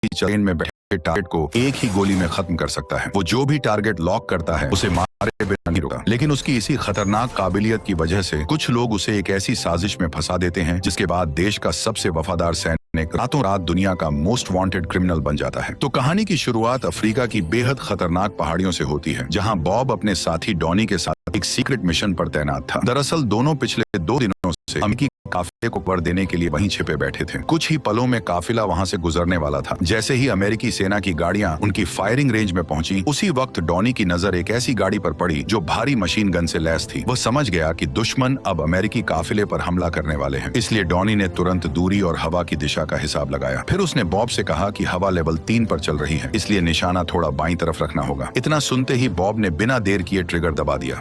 Train में बैठे target को एक ही गोली में खत्म कर सकता है। वो जो भी टारगेट लॉक करता है उसे मारे बिना नहीं रुका। लेकिन उसकी इसी खतरनाक काबिलियत की वजह से कुछ लोग उसे एक ऐसी साजिश में फंसा देते हैं जिसके बाद देश का सबसे वफादार सैनिक रातों रात दुनिया का मोस्ट वांटेड क्रिमिनल बन जाता है। तो कहानी की शुरुआत अफ्रीका की बेहद खतरनाक पहाड़ियों से होती है, जहां बॉब अपने साथी डॉनी के साथ एक सीक्रेट मिशन पर तैनात था। दरअसल दोनों पिछले 2 दिनों से अमेरिकी काफिले को बर देने के लिए वहीं छिपे बैठे थे। कुछ ही पलों में काफिला वहां से गुजरने वाला था। जैसे ही अमेरिकी सेना की गाड़ियां उनकी फायरिंग रेंज में पहुंची, उसी वक्त डॉनी की नजर एक ऐसी गाड़ी पर पड़ी जो भारी मशीन गन से लैस थी। वह समझ गया कि दुश्मन अब अमेरिकी काफिले पर हमला करने वाले हैं। इसलिए डॉनी ने तुरंत दूरी और हवा की दिशा का हिसाब लगाया। फिर उसने बॉब से कहा कि हवा लेवल 3 पर चल रही है, इसलिए निशाना थोड़ा बाईं तरफ रखना होगा। इतना सुनते ही बॉब ने बिना देर किए ट्रिगर दबा दिया।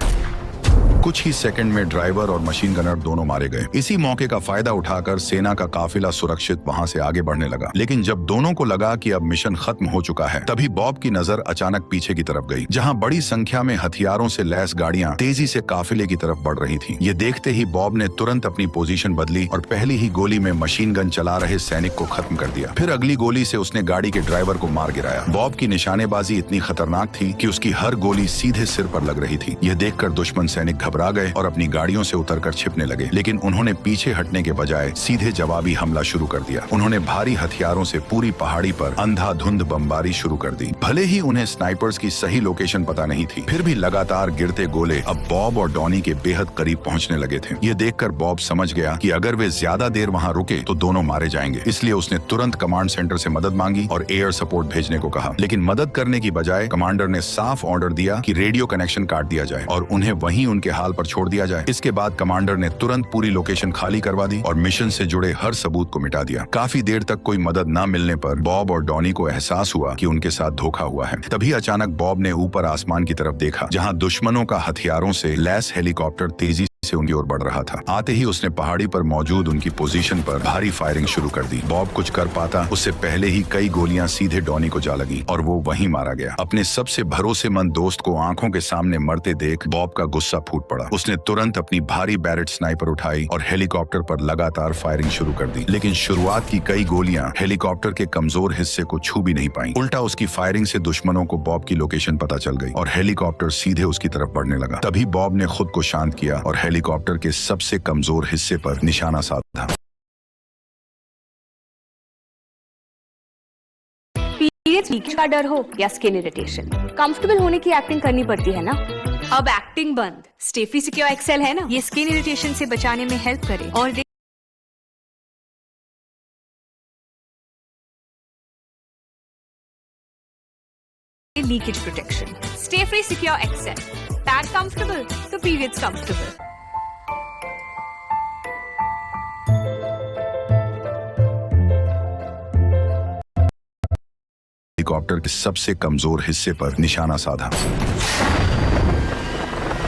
कुछ ही सेकंड में ड्राइवर और मशीन गनर दोनों मारे गए। इसी मौके का फायदा उठाकर सेना का काफिला सुरक्षित वहां से आगे बढ़ने लगा। लेकिन जब दोनों को लगा कि अब मिशन खत्म हो चुका है, तभी बॉब की नजर अचानक पीछे की तरफ गई, जहां बड़ी संख्या में हथियारों से लैस गाड़ियां तेजी से काफिले की तरफ बढ़ रही थीं। ये देखते ही बॉब ने तुरंत अपनी पोजीशन बदली और पहली ही गोली में मशीन गन चला रहे सैनिक को खत्म कर दिया। फिर अगली गोली से उसने गाड़ी के ड्राइवर को मार गिराया। बॉब की निशानेबाजी इतनी खतरनाक थी कि उसकी हर गोली सीधे सिर पर लग रही थी। यह देखकर दुश्मन सैनिक घबरा गए और अपनी गाड़ियों से उतरकर छिपने लगे। लेकिन उन्होंने पीछे हटने के बजाय सीधे जवाबी हमला शुरू कर दिया। उन्होंने भारी हथियारों से पूरी पहाड़ी पर अंधाधुंध बमबारी शुरू कर दी। भले ही उन्हें स्नाइपर्स की सही लोकेशन पता नहीं थी, फिर भी लगातार गिरते गोले अब बॉब और डॉनी के बेहद करीब पहुंचने लगे थे। ये देखकर बॉब समझ गया कि अगर वे ज्यादा देर वहां रुके तो दोनों मारे जाएंगे। इसलिए उसने तुरंत कमांड सेंटर से मदद मांगी और एयर सपोर्ट भेजने को कहा। लेकिन मदद करने की बजाय कमांडर ने साफ ऑर्डर दिया कि रेडियो कनेक्शन काट दिया जाए और उन्हें वहीं उनके हाल पर छोड़ दिया जाए। इसके बाद कमांडर ने तुरंत पूरी लोकेशन खाली करवा दी और मिशन से जुड़े हर सबूत को मिटा दिया। काफी देर तक कोई मदद न मिलने पर बॉब और डॉनी को एहसास हुआ कि उनके साथ धोखा हुआ है। तभी अचानक बॉब ने ऊपर आसमान की तरफ देखा, जहां दुश्मनों का हथियारों से लैस हेलीकॉप्टर तेजी से उनकी ओर बढ़ रहा था। आते ही उसने पहाड़ी पर मौजूद उनकी पोजीशन पर भारी फायरिंग शुरू कर दी। बॉब कुछ कर पाता उससे पहले ही कई गोलियां सीधे डॉनी को जा लगी और वो वहीं मारा गया। अपने सबसे भरोसेमंद दोस्त को आंखों के सामने मरते देख बॉब का गुस्सा फूट पड़ा। उसने तुरंत अपनी भारी बैरेट स्नाइपर उठाई और हेलीकॉप्टर पर लगातार फायरिंग शुरू कर दी। लेकिन शुरुआत की कई गोलियां हेलीकॉप्टर के कमजोर हिस्से को छू भी नहीं पाई। उल्टा उसकी फायरिंग से दुश्मनों को बॉब की लोकेशन पता चल गई और हेलीकॉप्टर सीधे उसकी तरफ बढ़ने लगा। तभी बॉब ने खुद को शांत किया और हेलीकॉप्टर के सबसे कमजोर हिस्से पर निशाना साधा। पीरियड्स का डर हो या स्किन इरिटेशन, कंफर्टेबल होने की एक्टिंग करनी पड़ती है ना। अब एक्टिंग बंद, स्टेफी सिक्योर एक्सेल है ना, ये स्किन इरिटेशन से बचाने में हेल्प करे और leakage protection. Stayfree secure XL, pad comfortable तो पीरियड्स कंफर्टेबल। हेलीकॉप्टर के सबसे कमजोर हिस्से पर निशाना साधा।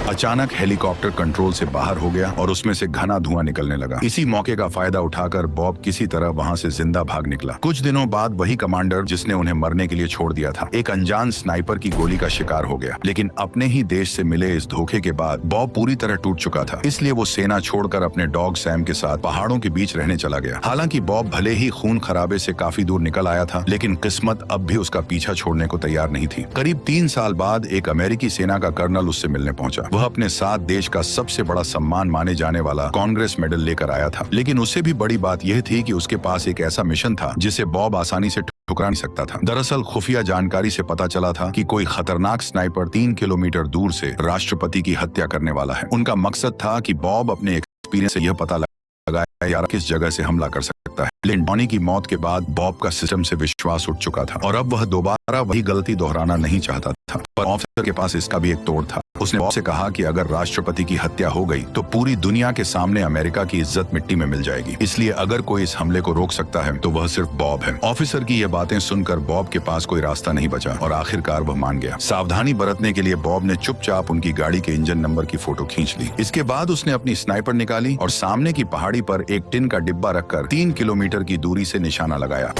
अचानक हेलीकॉप्टर कंट्रोल से बाहर हो गया और उसमें से घना धुआं निकलने लगा। इसी मौके का फायदा उठाकर बॉब किसी तरह वहां से जिंदा भाग निकला। कुछ दिनों बाद वही कमांडर जिसने उन्हें मरने के लिए छोड़ दिया था, एक अनजान स्नाइपर की गोली का शिकार हो गया। लेकिन अपने ही देश से मिले इस धोखे के बाद बॉब पूरी तरह टूट चुका था। इसलिए वो सेना छोड़कर अपने डॉग सैम के साथ पहाड़ों के बीच रहने चला गया। हालांकि बॉब भले ही खून खराबे से काफी दूर निकल आया था, लेकिन किस्मत अब भी उसका पीछा छोड़ने को तैयार नहीं थी। करीब 3 साल बाद एक अमेरिकी सेना का कर्नल उससे मिलने पहुंचा। वह अपने साथ देश का सबसे बड़ा सम्मान माने जाने वाला कांग्रेस मेडल लेकर आया था। लेकिन उससे भी बड़ी बात यह थी कि उसके पास एक ऐसा मिशन था जिसे बॉब आसानी से ठुकरा नहीं सकता था। दरअसल खुफिया जानकारी से पता चला था कि कोई खतरनाक स्नाइपर 3 किलोमीटर दूर से राष्ट्रपति की हत्या करने वाला है। उनका मकसद था कि बॉब अपने एक्सपीरियंस से यह पता लगाया यार किस जगह से हमला कर सकता है। लेकिन डॉनी की मौत के बाद बॉब का सिस्टम से विश्वास उठ चुका था और अब वह दोबारा वही गलती दोहराना नहीं चाहता था। पर ऑफिसर के पास इसका भी एक तोड़ था। उसने बॉब से कहा कि अगर राष्ट्रपति की हत्या हो गई तो पूरी दुनिया के सामने अमेरिका की इज्जत मिट्टी में मिल जाएगी। इसलिए अगर कोई इस हमले को रोक सकता है तो वह सिर्फ बॉब है। ऑफिसर की ये बातें सुनकर बॉब के पास कोई रास्ता नहीं बचा और आखिरकार वह मान गया। सावधानी बरतने के लिए बॉब ने चुपचाप उनकी गाड़ी के इंजन नंबर की फोटो खींच ली। इसके बाद उसने अपनी स्नाइपर निकाली और सामने की पहाड़ी पर एक टिन का डिब्बा रखकर 3 किलोमीटर की दूरी से निशाना लगाया।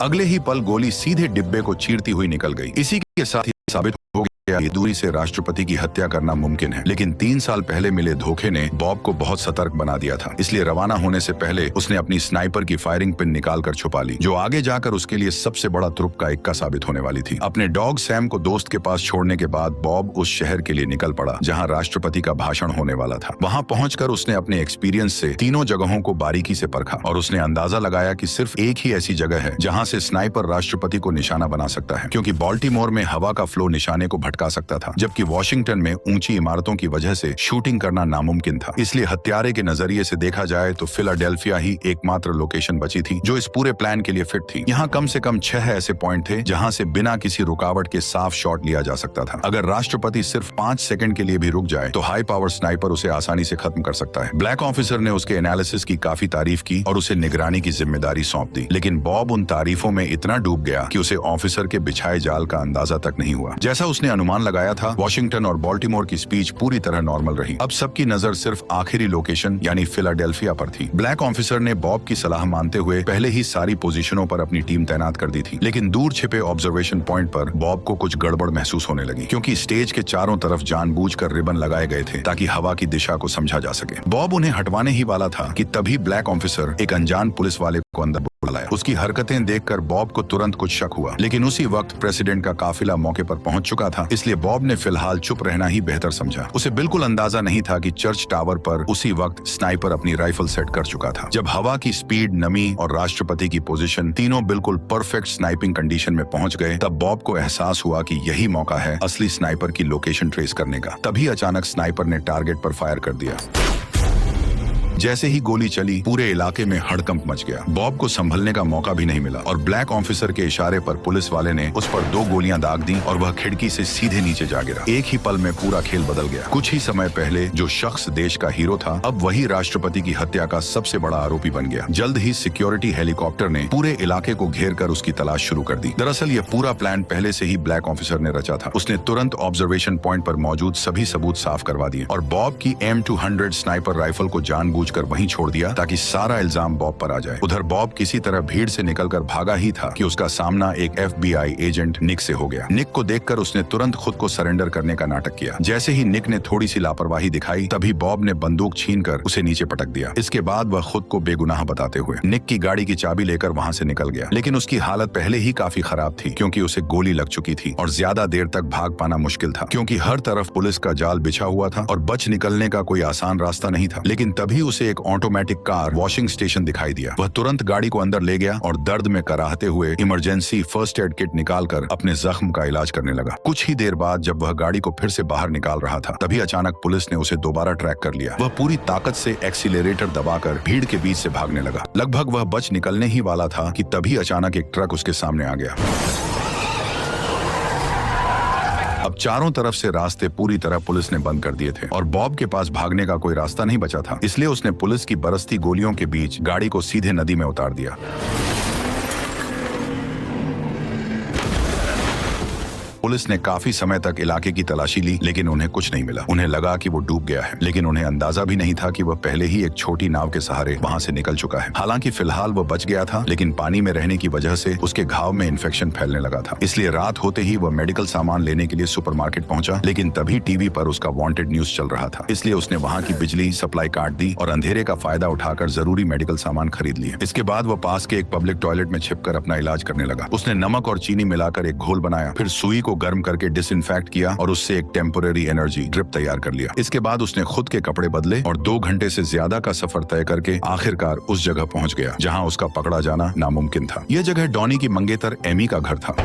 अगले ही पल गोली सीधे डिब्बे को चीरती हुई निकल गई। इसी के साथ ही साबित हो गया दूरी से राष्ट्रपति की हत्या करना मुमकिन है, लेकिन 3 साल पहले मिले धोखे ने बॉब को बहुत सतर्क बना दिया था। इसलिए रवाना होने से पहले उसने अपनी स्नाइपर की फायरिंग पिन निकालकर छुपा ली, जो आगे जाकर उसके लिए सबसे बड़ा तुरुप का इक्का साबित होने वाली थी। अपने डॉग सैम को दोस्त के पास छोड़ने के बाद बॉब उस शहर के लिए निकल पड़ा जहां राष्ट्रपति का भाषण होने वाला था। वहां पहुंचकर उसने अपने एक्सपीरियंस से तीनों जगहों को बारीकी से परखा और उसने अंदाजा लगाया कि सिर्फ एक ही ऐसी जगह है जहां से स्नाइपर राष्ट्रपति को निशाना बना सकता है, क्योंकि बाल्टीमोर में हवा का फ्लो निशाने को भटका सकता था, जबकि वॉशिंगटन में ऊंची इमारतों की वजह से शूटिंग करना नामुमकिन था। इसलिए हत्यारे के नजरिए से देखा जाए तो फिलाडेल्फिया ही एकमात्र लोकेशन बची थी जो इस पूरे प्लान के लिए फिट थी। यहाँ कम से कम 6 ऐसे पॉइंट थे जहाँ से बिना किसी रुकावट के साफ शॉट लिया जा सकता था। अगर राष्ट्रपति सिर्फ 5 सेकंड के लिए भी रुक जाए तो हाई पावर स्नाइपर उसे आसानी से खत्म कर सकता है। ब्लैक ऑफिसर ने उसके एनालिसिस की काफी तारीफ की और उसे निगरानी की जिम्मेदारी सौंप दी, लेकिन बॉब उन तारीफों में इतना डूब गया कि उसे ऑफिसर के बिछाए जाल का अंदाजा तक नहीं हुआ। जैसा उसने अनुमान लगाया था, वॉशिंगटन और बाल्टीमोर की स्पीच पूरी तरह नॉर्मल रही। अब सबकी नजर सिर्फ आखिरी लोकेशन यानी फिलाडेल्फिया पर थी। ब्लैक ऑफिसर ने बॉब की सलाह मानते हुए पहले ही सारी पोजीशनों पर अपनी टीम तैनात कर दी थी, लेकिन दूर छिपे ऑब्जर्वेशन पॉइंट पर बॉब को कुछ गड़बड़ महसूस होने लगी, क्योंकि स्टेज के चारों तरफ जानबूझकर रिबन लगाए गए थे ताकि हवा की दिशा को समझा जा सके। बॉब उन्हें हटवाने ही वाला था कि तभी ब्लैक ऑफिसर एक अनजान पुलिस वाले को अंदर बुलाया। उसकी हरकतें देखकर बॉब को तुरंत कुछ शक हुआ, लेकिन उसी वक्त प्रेसिडेंट का काफिला मौके पर पहुंच चुका था, इसलिए बॉब ने फिलहाल चुप रहना ही बेहतर समझा। उसे बिल्कुल अंदाजा नहीं था कि चर्च टावर पर उसी वक्त स्नाइपर अपनी राइफल सेट कर चुका था। जब हवा की स्पीड, नमी और राष्ट्रपति की पोजीशन तीनों बिल्कुल परफेक्ट स्नाइपिंग कंडीशन में पहुंच गए, तब बॉब को एहसास हुआ कि यही मौका है असली स्नाइपर की लोकेशन ट्रेस करने का। तभी अचानक स्नाइपर ने टारगेट पर फायर कर दिया। जैसे ही गोली चली, पूरे इलाके में हड़कंप मच गया। बॉब को संभलने का मौका भी नहीं मिला और ब्लैक ऑफिसर के इशारे पर पुलिस वाले ने उस पर 2 गोलियां दाग दी और वह खिड़की से सीधे नीचे जा गिरा। एक ही पल में पूरा खेल बदल गया। कुछ ही समय पहले जो शख्स देश का हीरो था, अब वही राष्ट्रपति की हत्या का सबसे बड़ा आरोपी बन गया। जल्द ही सिक्योरिटी हेलीकॉप्टर ने पूरे इलाके को घेर कर उसकी तलाश शुरू कर दी। दरअसल ये पूरा प्लान पहले से ही ब्लैक ऑफिसर ने रचा था। उसने तुरंत ऑब्जर्वेशन पॉइंट पर मौजूद सभी सबूत साफ करवा दिए और बॉब की M200 स्नाइपर राइफल को जानबूझकर वहीं छोड़ दिया ताकि सारा इल्जाम बॉब पर आ जाए। उधर बॉब किसी तरह भीड़ से निकलकर भागा ही था कि उसका सामना एक FBI एजेंट निक से हो गया। निक को देखकर उसने तुरंत खुद को सरेंडर करने का नाटक किया। जैसे ही निक ने थोड़ी सी लापरवाही दिखाई, तभी बॉब ने बंदूक छीनकर उसे नीचे पटक दिया। इसके बाद वह खुद को बेगुनाह बताते हुए निक की गाड़ी की चाबी लेकर वहां से निकल गया, लेकिन उसकी हालत पहले ही काफी खराब थी, क्योंकि उसे गोली लग चुकी थी और ज्यादा देर तक भाग पाना मुश्किल था, क्योंकि हर तरफ पुलिस का जाल बिछा हुआ था और बच निकलने का कोई आसान रास्ता नहीं था। लेकिन तभी उसे एक ऑटोमेटिक कार वॉशिंग स्टेशन दिखाई दिया। वह तुरंत गाड़ी को अंदर ले गया और दर्द में कराहते हुए इमरजेंसी फर्स्ट एड किट निकालकर अपने जख्म का इलाज करने लगा। कुछ ही देर बाद जब वह गाड़ी को फिर से बाहर निकाल रहा था, तभी अचानक पुलिस ने उसे दोबारा ट्रैक कर लिया। वह पूरी ताकत से एक्सीलरेटर दबाकर भीड़ के बीच से भागने लगा। लगभग वह बच निकलने ही वाला था कि तभी अचानक एक ट्रक उसके सामने आ गया। अब चारों तरफ से रास्ते पूरी तरह पुलिस ने बंद कर दिए थे और बॉब के पास भागने का कोई रास्ता नहीं बचा था। इसलिए उसने पुलिस की बरसती गोलियों के बीच गाड़ी को सीधे नदी में उतार दिया। पुलिस ने काफी समय तक इलाके की तलाशी ली, लेकिन उन्हें कुछ नहीं मिला। उन्हें लगा कि वो डूब गया है, लेकिन उन्हें अंदाजा भी नहीं था कि वह पहले ही एक छोटी नाव के सहारे वहां से निकल चुका है। हालांकि फिलहाल वो बच गया था, लेकिन पानी में रहने की वजह से उसके घाव में इन्फेक्शन फैलने लगा था। इसलिए रात होते ही वह मेडिकल सामान लेने के लिए सुपरमार्केट पहुंचा, लेकिन तभी टीवी पर उसका वांटेड न्यूज चल रहा था। इसलिए उसने वहां की बिजली सप्लाई काट दी और अंधेरे का फायदा उठाकर जरूरी मेडिकल सामान खरीद लिए। इसके बाद वह पास के एक पब्लिक टॉयलेट में छिपकर अपना इलाज करने लगा। उसने नमक और चीनी मिलाकर एक घोल बनाया, फिर सुई को गर्म करके डिसइंफेक्ट किया और उससे एक टेम्पोररी एनर्जी ड्रिप तैयार कर लिया। इसके बाद उसने खुद के कपड़े बदले और 2 घंटे से ज्यादा का सफर तय करके आखिरकार उस जगह पहुंच गया जहां उसका पकड़ा जाना नामुमकिन था। यह जगह डॉनी की मंगेतर एमी का घर था।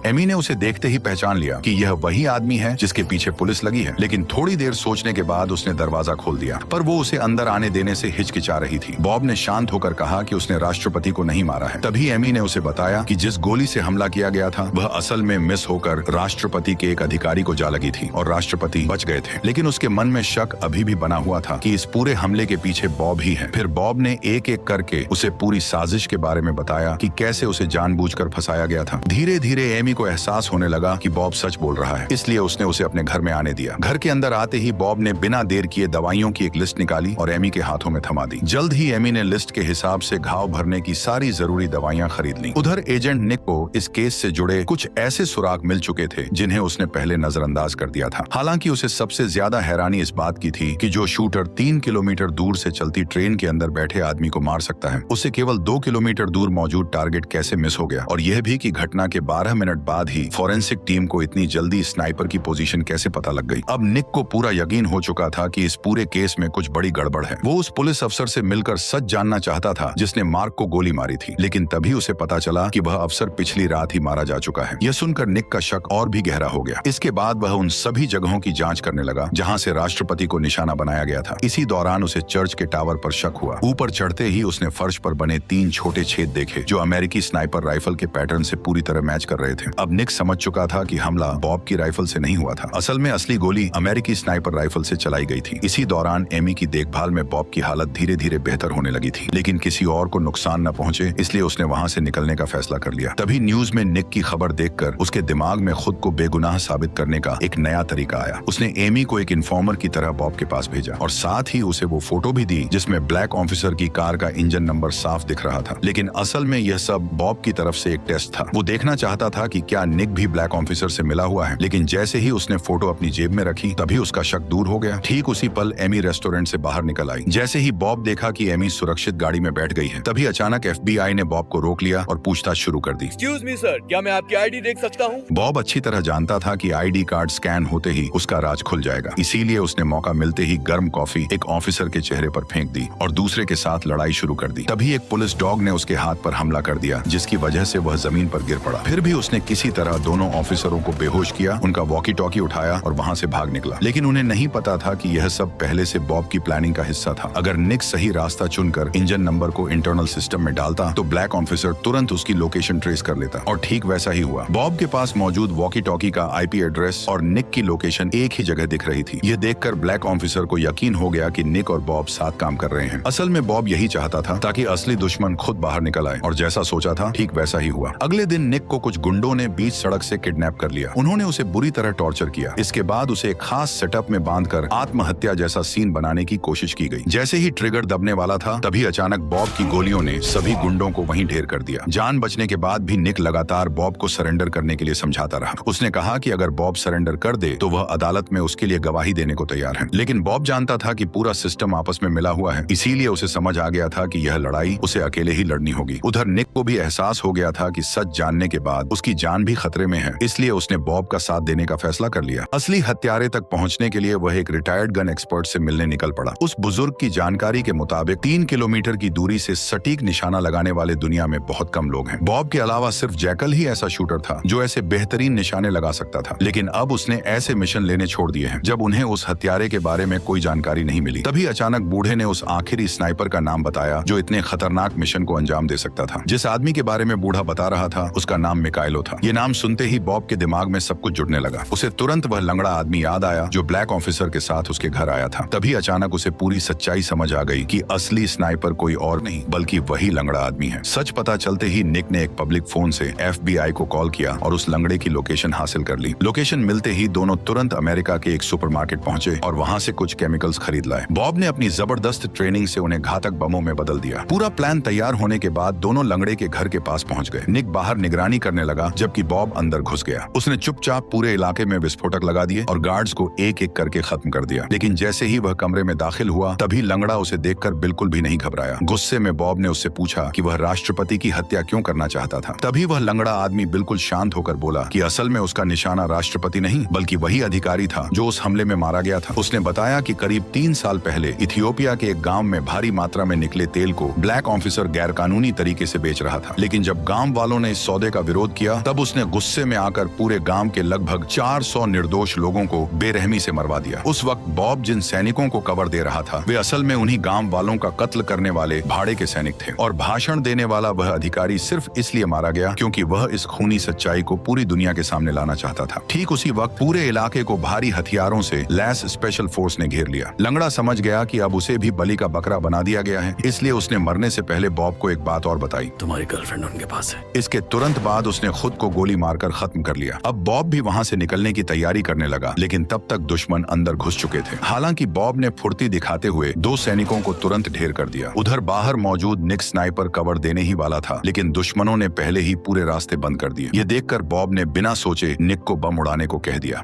एमी ने उसे देखते ही पहचान लिया कि यह वही आदमी है जिसके पीछे पुलिस लगी है, लेकिन थोड़ी देर सोचने के बाद उसने दरवाजा खोल दिया, पर वो उसे अंदर आने देने से हिचकिचा रही थी। बॉब ने शांत होकर कहा कि उसने राष्ट्रपति को नहीं मारा है। तभी एमी ने उसे बताया कि जिस गोली से हमला किया गया था वह असल में मिस होकर राष्ट्रपति के एक अधिकारी को जा लगी थी और राष्ट्रपति बच गए थे। लेकिन उसके मन में शक अभी भी बना हुआ था कि इस पूरे हमले के पीछे बॉब ही है। फिर बॉब ने एक एक करके उसे पूरी साजिश के बारे में बताया कि कैसे उसे जानबूझकर फंसाया गया था। धीरे धीरे एमी को एहसास होने लगा कि बॉब सच बोल रहा है, इसलिए उसने उसे अपने घर में आने दिया। घर के अंदर आते ही बॉब ने बिना देर किए दवाइयों की एक लिस्ट निकाली और एमी के हाथों में थमा दी। जल्द ही एमी ने लिस्ट के हिसाब से घाव भरने की सारी जरूरी दवाइयां खरीद ली। उधर एजेंट निक को इस केस से जुड़े कुछ ऐसे सुराग मिल चुके थे जिन्हें उसने पहले नजरअंदाज कर दिया था। हालांकि उसे सबसे ज्यादा हैरानी इस बात की थी कि जो शूटर 3 किलोमीटर दूर से चलती ट्रेन के अंदर बैठे आदमी को मार सकता है, उसे केवल 2 किलोमीटर दूर मौजूद टारगेट कैसे मिस हो गया, और यह भी कि घटना के 12 मिनट बाद ही फॉरेंसिक टीम को इतनी जल्दी स्नाइपर की पोजीशन कैसे पता लग गई। अब निक को पूरा यकीन हो चुका था कि इस पूरे केस में कुछ बड़ी गड़बड़ है। वो उस पुलिस अफसर से मिलकर सच जानना चाहता था जिसने मार्क को गोली मारी थी, लेकिन तभी उसे पता चला कि वह अफसर पिछली रात ही मारा जा चुका है। यह सुनकर निक का शक और भी गहरा हो गया। इसके बाद वह उन सभी जगहों की जांच करने लगा जहां से राष्ट्रपति को निशाना बनाया गया था। इसी दौरान उसे चर्च के टावर पर शक हुआ। ऊपर चढ़ते ही उसने फर्श पर बने 3 छोटे छेद देखे जो अमेरिकी स्नाइपर राइफल के पैटर्न से पूरी तरह मैच कर रहे थे। अब निक समझ चुका था कि हमला बॉब की राइफल से नहीं हुआ था। असल में असली गोली अमेरिकी स्नाइपर राइफल से चलाई गई थी। इसी दौरान एमी की देखभाल में बॉब की हालत धीरे धीरे बेहतर होने लगी थी, लेकिन किसी और को नुकसान न पहुंचे इसलिए उसने वहां से निकलने का फैसला कर लिया। तभी न्यूज में निक की खबर देखकर उसके दिमाग में खुद को बेगुनाह साबित करने का एक नया तरीका आया। उसने एमी को एक इन्फॉर्मर की तरह बॉब के पास भेजा और साथ ही उसे वो फोटो भी दी जिसमें ब्लैक ऑफिसर की कार का इंजन नंबर साफ दिख रहा था। लेकिन असल में यह सब बॉब की तरफ से एक टेस्ट था। वो देखना चाहता था कि क्या निक भी ब्लैक ऑफिसर से मिला हुआ है। लेकिन जैसे ही उसने फोटो अपनी जेब में रखी तभी उसका शक दूर हो गया। ठीक उसी पल एमी रेस्टोरेंट से बाहर निकल आई। जैसे ही बॉब देखा कि एमी सुरक्षित गाड़ी में बैठ गई है, तभी अचानक FBI ने बॉब को रोक लिया और पूछताछ शुरू कर दी। एक्सक्यूज मी सर, क्या मैं आपकी आईडी देख सकता हूँ? बॉब अच्छी तरह जानता था कि ID कार्ड स्कैन होते ही उसका राज खुल जाएगा, इसीलिए उसने मौका मिलते ही गर्म कॉफी एक ऑफिसर के चेहरे पर फेंक दी और दूसरे के साथ लड़ाई शुरू कर दी। तभी एक पुलिस डॉग ने उसके हाथ पर हमला कर दिया जिसकी वजह से वह जमीन पर गिर पड़ा। फिर भी उसने किसी तरह दोनों ऑफिसरों को बेहोश किया, उनका वॉकी टॉकी उठाया और वहां से भाग निकला। लेकिन उन्हें नहीं पता था कि यह सब पहले से बॉब की प्लानिंग का हिस्सा था। अगर निक सही रास्ता चुनकर इंजन नंबर को इंटरनल सिस्टम में डालता तो ब्लैक ऑफिसर तुरंत उसकी लोकेशन ट्रेस कर लेता, और ठीक वैसा ही हुआ। बॉब के पास मौजूद वॉकी टॉकी का IP एड्रेस और निक की लोकेशन एक ही जगह दिख रही थी। यह देखकर ब्लैक ऑफिसर को यकीन हो गया कि निक और बॉब साथ काम कर रहे हैं। असल में बॉब यही चाहता था ताकि असली दुश्मन खुद बाहर निकल आए, और जैसा सोचा था ठीक वैसा ही हुआ। अगले दिन निक को कुछ गुंडों ने बीच सड़क से किडनैप कर लिया। उन्होंने उसे बुरी तरह टॉर्चर किया। इसके बाद उसे एक खास सेटअप में बांधकर आत्महत्या जैसा सीन बनाने की कोशिश की गई। जैसे ही ट्रिगर दबने वाला था तभी अचानक बॉब की गोलियों ने सभी गुंडों को वहीं ढेर कर दिया। जान बचने के बाद भी निक लगातार बॉब को सरेंडर करने के लिए समझाता रहा। उसने कहा कि अगर बॉब सरेंडर कर दे तो वह अदालत में उसके लिए गवाही देने को तैयार है। लेकिन बॉब जानता था कि पूरा सिस्टम आपस में मिला हुआ है, इसीलिए उसे समझ आ गया था कि यह लड़ाई उसे अकेले ही लड़नी होगी। उधर निक को भी एहसास हो गया था कि सच जानने के बाद उसकी जान भी खतरे में है, इसलिए उसने बॉब का साथ देने का फैसला कर लिया। असली हत्यारे तक पहुंचने के लिए वह एक रिटायर्ड गन एक्सपर्ट से मिलने निकल पड़ा। उस बुजुर्ग की जानकारी के मुताबिक 3 किलोमीटर की दूरी से सटीक निशाना लगाने वाले दुनिया में बहुत कम लोग हैं। बॉब के अलावा सिर्फ जैकल ही ऐसा शूटर था जो ऐसे बेहतरीन निशाने लगा सकता था। लेकिन अब उसने ऐसे मिशन लेने छोड़ दिए हैं जब उन्हें उस हत्यारे के बारे में कोई जानकारी नहीं मिली। तभी अचानक बूढ़े ने उस आखिरी स्नाइपर का नाम बताया जो इतने खतरनाक मिशन को अंजाम दे सकता था। जिस आदमी के बारे में बूढ़ा बता रहा था उसका नाम मिकाइलो था। ये नाम सुनते ही बॉब के दिमाग में सब कुछ जुड़ने लगा। उसे तुरंत वह लंगड़ा आदमी याद आया जो ब्लैक ऑफिसर के साथ उसके घर आया था। तभी अचानक उसे पूरी सच्चाई समझ आ गई कि असली स्नाइपर कोई और नहीं बल्कि वही लंगड़ा आदमी है। सच पता चलते ही निक ने एक पब्लिक फोन से FBI को कॉल किया और उस लंगड़े की लोकेशन हासिल कर ली। लोकेशन मिलते ही दोनों तुरंत अमेरिका के एक सुपरमार्केट पहुंचे और वहां से कुछ केमिकल्स खरीद लाए। बॉब ने अपनी जबरदस्त ट्रेनिंग से उन्हें घातक बमों में बदल दिया। पूरा प्लान तैयार होने के बाद दोनों लंगड़े के घर के पास पहुंच गए। निक बाहर निगरानी करने लगा जबकि बॉब अंदर घुस गया। उसने चुपचाप पूरे इलाके में विस्फोटक लगा दिए और गार्ड्स को एक एक करके खत्म कर दिया। लेकिन जैसे ही वह कमरे में दाखिल हुआ तभी लंगड़ा उसे देखकर बिल्कुल भी नहीं घबराया। गुस्से में बॉब ने उससे पूछा कि वह राष्ट्रपति की हत्या क्यों करना चाहता था। तभी वह लंगड़ा आदमी बिल्कुल शांत होकर बोला कि असल में उसका निशाना राष्ट्रपति नहीं बल्कि वही अधिकारी था जो उस हमले में मारा गया था। उसने बताया कि करीब 3 साल पहले इथियोपिया के एक गांव में भारी मात्रा में निकले तेल को ब्लैक ऑफिसर गैरकानूनी तरीके से बेच रहा था। लेकिन जब गांव वालों ने इस सौदे का विरोध किया तब उसने गुस्से में आकर पूरे गांव के लगभग 400 निर्दोष लोगों को बेरहमी से मरवा दिया। उस वक्त बॉब जिन सैनिकों को कवर दे रहा था वे असल में उन्हीं गांव वालों का कत्ल करने वाले भाड़े के सैनिक थे, और भाषण देने वाला वह अधिकारी सिर्फ इसलिए मारा गया क्योंकि वह इस खूनी सच्चाई को पूरी दुनिया के सामने लाना चाहता था। ठीक उसी वक्त पूरे इलाके को भारी हथियारों से लैस स्पेशल फोर्स ने घेर लिया। लंगड़ा समझ गया कि अब उसे भी बलि का बकरा बना दिया गया है, इसलिए उसने मरने से पहले बॉब को एक बात और बताई, तुम्हारी गर्लफ्रेंड उनके पास है। इसके तुरंत बाद उसने खुद को गोली मारकर खत्म कर लिया। अब बॉब भी वहां से निकलने की तैयारी करने लगा, लेकिन तब तक दुश्मन अंदर घुस चुके थे। हालांकि बॉब ने फुर्ती दिखाते हुए 2 सैनिकों को तुरंत ढेर कर दिया। उधर बाहर मौजूद निक स्नाइपर कवर देने ही वाला था, लेकिन दुश्मनों ने पहले ही पूरे रास्ते बंद कर दिए। ये देखकर बॉब ने बिना सोचे निक को बम उड़ाने को कह दिया।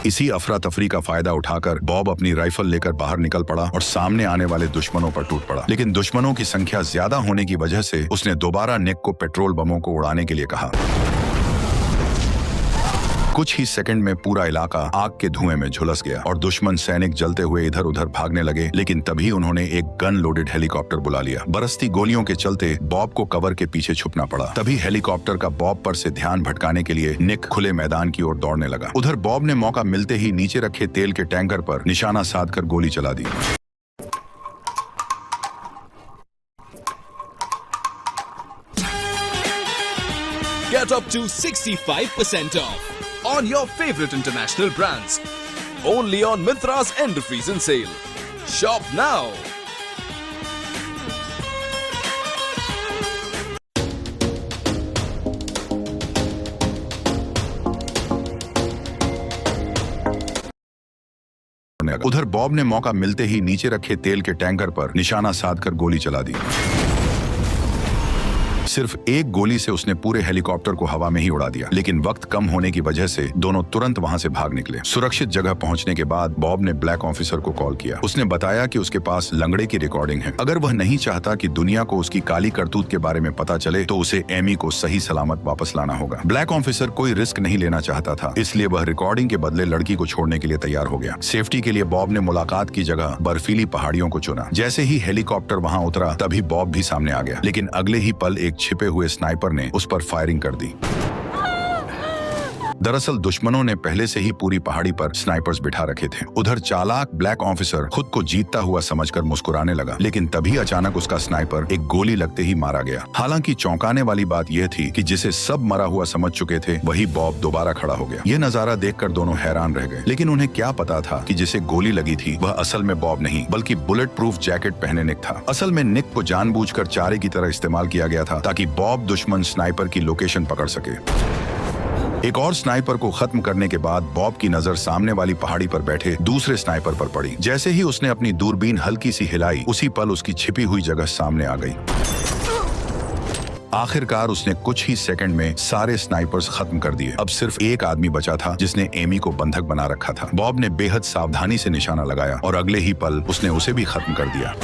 इसी अफरा तफरी का फायदा उठाकर बॉब अपनी राइफल लेकर बाहर निकल पड़ा और सामने आने वाले दुश्मनों पर टूट पड़ा। लेकिन दुश्मनों की संख्या ज्यादा होने की वजह से उसने दोबारा निक को पेट्रोल बमों को उड़ाने के लिए कहा। कुछ ही सेकंड में पूरा इलाका आग के धुएं में झुलस गया और दुश्मन सैनिक जलते हुए इधर उधर भागने लगे। लेकिन तभी उन्होंने एक गन लोडेड हेलीकॉप्टर बुला लिया। बरसती गोलियों के चलते बॉब को कवर के पीछे छुपना पड़ा। तभी हेलीकॉप्टर का बॉब पर से ध्यान भटकाने के लिए निक खुले मैदान की ओर दौड़ने लगा। उधर बॉब ने मौका मिलते ही नीचे रखे तेल के टैंकर पर निशाना साधकर गोली चला दी। Get up to 65% off on your favorite international brands. Only on Myntra's end of season sale. Shop now. उधर बॉब ने मौका मिलते ही नीचे रखे तेल के टैंकर पर निशाना साधकर गोली चला दी। सिर्फ एक गोली से उसने पूरे हेलीकॉप्टर को हवा में ही उड़ा दिया। लेकिन वक्त कम होने की वजह से दोनों तुरंत वहां से भाग निकले। सुरक्षित जगह पहुंचने के बाद बॉब ने ब्लैक ऑफिसर को कॉल किया। उसने बताया कि उसके पास लंगड़े की रिकॉर्डिंग है। अगर वह नहीं चाहता कि दुनिया को उसकी काली करतूत के बारे में पता चले तो उसे एमी को सही सलामत वापस लाना होगा। ब्लैक ऑफिसर कोई रिस्क नहीं लेना चाहता था, इसलिए वह रिकॉर्डिंग के बदले लड़की को छोड़ने के लिए तैयार हो गया। सेफ्टी के लिए बॉब ने मुलाकात की जगह बर्फीली पहाड़ियों को चुना। जैसे ही हेलीकॉप्टर वहां उतरा तभी बॉब भी सामने आ गया। लेकिन अगले ही पल एक छिपे हुए स्नाइपर ने उस पर फायरिंग कर दी। दरअसल दुश्मनों ने पहले से ही पूरी पहाड़ी पर स्नाइपर्स बिठा रखे थे। उधर चालाक ब्लैक ऑफिसर खुद को जीतता हुआ समझकर मुस्कुराने लगा, लेकिन तभी अचानक उसका स्नाइपर एक गोली लगते ही मारा गया। हालांकि चौंकाने वाली बात यह थी कि जिसे सब मरा हुआ समझ चुके थे वही बॉब दोबारा खड़ा हो गया। यह नजारा देखकर दोनों हैरान रह गए, लेकिन उन्हें क्या पता था कि जिसे गोली लगी थी वह असल में बॉब नहीं बल्कि बुलेट प्रूफ जैकेट पहने निक था। असल में निक को जानबूझकर चारे की तरह इस्तेमाल किया गया था ताकि बॉब दुश्मन स्नाइपर की लोकेशन पकड़ सके। एक और स्नाइपर को खत्म करने के बाद बॉब की नजर सामने वाली पहाड़ी पर बैठे दूसरे स्नाइपर पर पड़ी। जैसे ही उसने अपनी दूरबीन हल्की सी हिलाई, उसी पल उसकी छिपी हुई जगह सामने आ गई। आखिरकार उसने कुछ ही सेकंड में सारे स्नाइपर्स खत्म कर दिए। अब सिर्फ एक आदमी बचा था जिसने एमी को बंधक बना रखा था। बॉब ने बेहद सावधानी से निशाना लगाया और अगले ही पल उसने उसे भी खत्म कर दिया।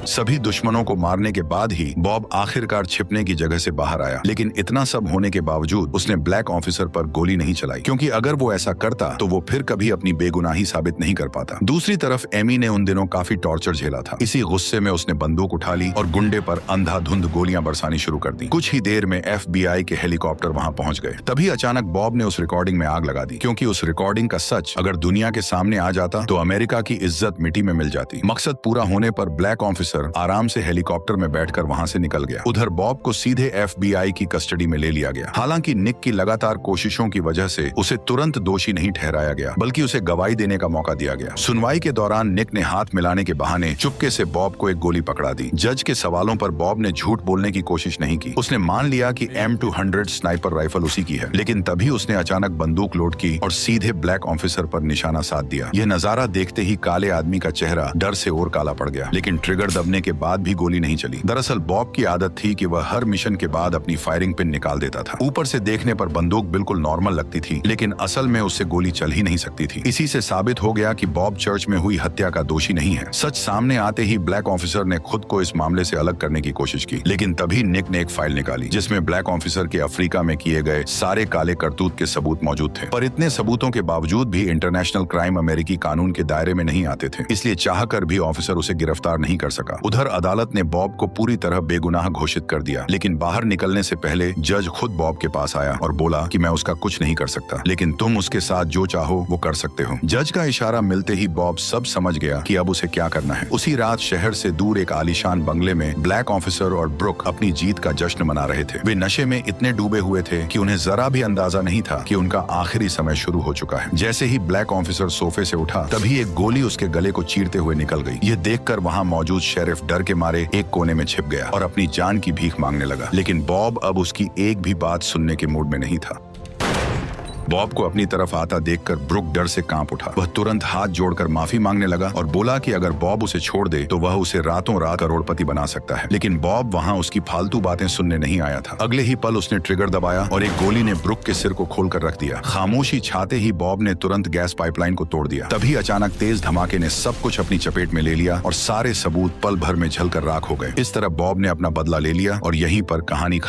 सभी दुश्मनों को मारने के बाद ही बॉब आखिरकार छिपने की जगह से बाहर आया। लेकिन इतना सब होने के बावजूद उसने ब्लैक ऑफिसर पर गोली नहीं चलाई, क्योंकि अगर वो ऐसा करता तो वो फिर कभी अपनी बेगुनाही साबित नहीं कर पाता। दूसरी तरफ एमी ने उन दिनों काफी टॉर्चर झेला था। इसी गुस्से में उसने बंदूक उठा ली और गुंडे पर अंधाधुंध गोलियां बरसानी शुरू कर दी। कुछ ही देर में FBI के हेलीकॉप्टर वहां पहुंच गए। तभी अचानक बॉब ने उस रिकॉर्डिंग में आग लगा दी, क्योंकि उस रिकॉर्डिंग का सच अगर दुनिया के सामने आ जाता तो अमेरिका की इज्जत मिट्टी में मिल जाती। मकसद पूरा होने पर ब्लैक ऑफिसर आराम से हेलीकॉप्टर में बैठकर वहां से निकल गया। उधर बॉब को सीधे FBI की कस्टडी में ले लिया गया। हालांकि निक की लगातार कोशिशों की वजह से उसे तुरंत दोषी नहीं ठहराया गया, बल्कि उसे गवाही देने का मौका दिया गया। सुनवाई के दौरान निक ने हाथ मिलाने के बहाने चुपके से बॉब को एक गोली पकड़ा दी। जज के सवालों पर बॉब ने झूठ बोलने की कोशिश नहीं की। उसने मान लिया कि M200 स्नाइपर राइफल उसी की है। लेकिन तभी उसने अचानक बंदूक लोड की और सीधे ब्लैक ऑफिसर पर निशाना साध दिया। यह नजारा देखते ही काले आदमी का चेहरा डर से और काला पड़ गया, लेकिन ट्रिगर दबने के बाद भी गोली नहीं चली। दरअसल बॉब की आदत थी कि वह हर मिशन के बाद अपनी फायरिंग पिन निकाल देता था। ऊपर से देखने पर बंदूक बिल्कुल नॉर्मल लगती थी, लेकिन असल में उससे गोली चल ही नहीं सकती थी। इसी से साबित हो गया कि बॉब चर्च में हुई हत्या का दोषी नहीं है। सच सामने आते ही ब्लैक ऑफिसर ने खुद को इस मामले से अलग करने की कोशिश की, लेकिन तभी निक ने एक फाइल निकाली जिसमें ब्लैक ऑफिसर के अफ्रीका में किए गए सारे काले करतूत के सबूत मौजूद थे। पर इतने सबूतों के बावजूद भी इंटरनेशनल क्राइम अमेरिकी कानून के दायरे में नहीं आते थे, इसलिए चाहकर भी ऑफिसर उसे गिरफ्तार नहीं कर सका। उधर अदालत ने बॉब को पूरी तरह बेगुनाह घोषित कर दिया, लेकिन बाहर निकलने से पहले जज खुद बॉब के पास आया और बोला कि मैं उसका कुछ नहीं कर सकता, लेकिन तुम उसके साथ जो चाहो वो कर सकते हो। जज का इशारा मिलते ही बॉब सब समझ गया कि अब उसे क्या करना है। उसी रात शहर से दूर एक आलीशान बंगले में ब्लैक ऑफिसर और ब्रुक अपनी जीत का जश्न मना रहे थे। वे नशे में इतने डूबे हुए थे कि उन्हें जरा भी अंदाजा नहीं था कि उनका आखिरी समय शुरू हो चुका है। जैसे ही ब्लैक ऑफिसर सोफे से उठा, तभी एक गोली उसके गले को चीरते हुए निकल गई। यह देखकर वहां मौजूद शेरिफ शेरिफ डर के मारे एक कोने में छिप गया और अपनी जान की भीख मांगने लगा। लेकिन बॉब अब उसकी एक भी बात सुनने के मूड में नहीं था। बॉब को अपनी तरफ आता देखकर ब्रुक डर से कांप उठा। वह तुरंत हाथ जोड़कर माफी मांगने लगा और बोला कि अगर बॉब उसे छोड़ दे तो वह उसे रातों रात करोड़पति बना सकता है। लेकिन बॉब वहां उसकी फालतू बातें सुनने नहीं आया था। अगले ही पल उसने ट्रिगर दबाया और एक गोली ने ब्रुक के सिर को खोलकर रख दिया। खामोशी छाते ही बॉब ने तुरंत गैस पाइपलाइन को तोड़ दिया। तभी अचानक तेज धमाके ने सब कुछ अपनी चपेट में ले लिया और सारे सबूत पल भर में जलकर राख हो गए। इस तरह बॉब ने अपना बदला ले लिया और यहीं पर कहानी